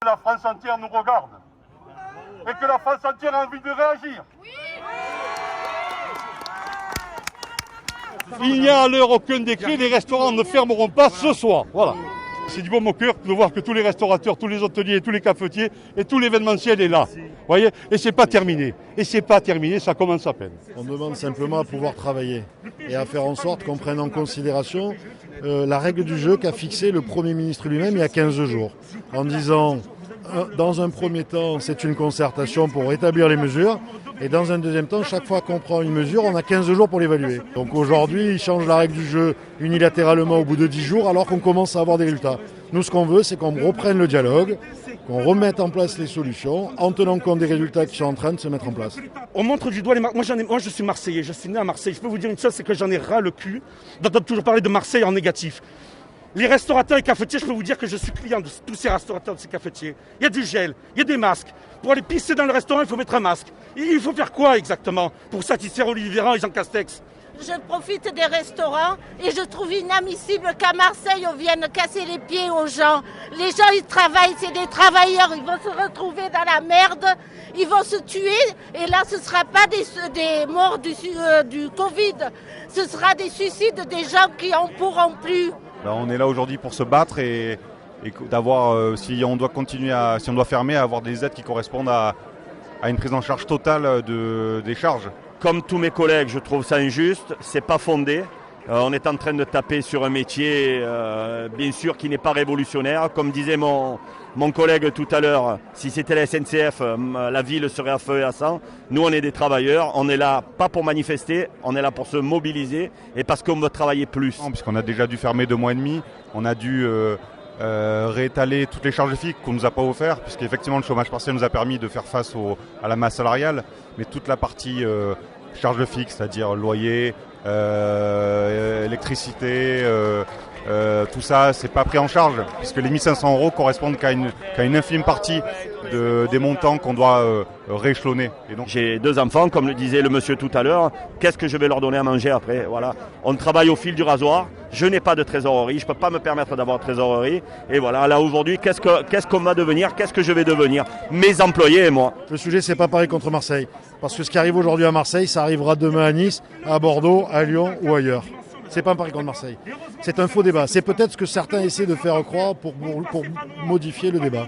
La France entière nous regarde et que la France entière a envie de réagir. Il n'y a à l'heure aucun décret, les restaurants ne fermeront pas ce soir. Voilà. C'est du bon au cœur de voir que tous les restaurateurs, tous les hôteliers, tous les cafetiers et tout l'événementiel est là. Voyez, et c'est pas terminé. Et c'est pas terminé, ça commence à peine. On demande simplement à pouvoir travailler et à faire en sorte qu'on prenne en considération la règle du jeu qu'a fixée le Premier ministre lui-même il y a 15 jours. En disant, dans un premier temps, c'est une concertation pour établir les mesures. Et dans un deuxième temps, chaque fois qu'on prend une mesure, on a 15 jours pour l'évaluer. Donc aujourd'hui, ils changent la règle du jeu unilatéralement au bout de 10 jours alors qu'on commence à avoir des résultats. Nous, ce qu'on veut, c'est qu'on reprenne le dialogue, qu'on remette en place les solutions en tenant compte des résultats qui sont en train de se mettre en place. On montre du doigt les Marseillais. Moi, je suis Marseillais, je suis né à Marseille. Je peux vous dire une chose, c'est que j'en ai ras le cul d'entendre toujours parler de Marseille en négatif. Les restaurateurs et cafetiers, je peux vous dire que je suis client de tous ces restaurateurs, de ces cafetiers. Il y a du gel, il y a des masques. Pour aller pisser dans le restaurant, il faut mettre un masque. Il faut faire quoi exactement pour satisfaire Olivier Véran et Jean Castex? Je profite des restaurants et je trouve inadmissible qu'à Marseille, on vienne casser les pieds aux gens. Les gens, ils travaillent, c'est des travailleurs, ils vont se retrouver dans la merde, ils vont se tuer. Et là, ce ne sera pas des morts du Covid, ce sera des suicides des gens qui en pourront plus. On est là aujourd'hui pour se battre et d'avoir, si on doit fermer, avoir des aides qui correspondent à une prise en charge totale des charges. Comme tous mes collègues, je trouve ça injuste, c'est pas fondé. On est en train de taper sur un métier, bien sûr, qui n'est pas révolutionnaire. Comme disait mon collègue tout à l'heure, si c'était la SNCF, la ville serait à feu et à sang. Nous, on est des travailleurs, on est là pas pour manifester, on est là pour se mobiliser et parce qu'on veut travailler plus. Puisqu'on a déjà dû fermer 2 mois et demi, on a dû réétaler toutes les charges fixes qu'on ne nous a pas offertes, puisqu'effectivement le chômage partiel nous a permis de faire face à la masse salariale, mais toute la partie charges fixes, c'est-à-dire loyer, électricité, tout ça, c'est pas pris en charge, puisque les 1 500 € correspondent qu'à une infime partie des montants qu'on doit rééchelonner. Et donc, j'ai 2 enfants, comme le disait le monsieur tout à l'heure. Qu'est-ce que je vais leur donner à manger après? Voilà. On travaille au fil du rasoir. Je n'ai pas de trésorerie. Je ne peux pas me permettre d'avoir de trésorerie. Et voilà, là aujourd'hui, qu'est-ce qu'on va devenir? Qu'est-ce que je vais devenir? Mes employés et moi. Le sujet, c'est pas pareil contre Marseille. Parce que ce qui arrive aujourd'hui à Marseille, ça arrivera demain à Nice, à Bordeaux, à Lyon ou ailleurs. C'est pas un pari contre Marseille. C'est un faux débat. C'est peut-être ce que certains essaient de faire croire pour modifier le débat.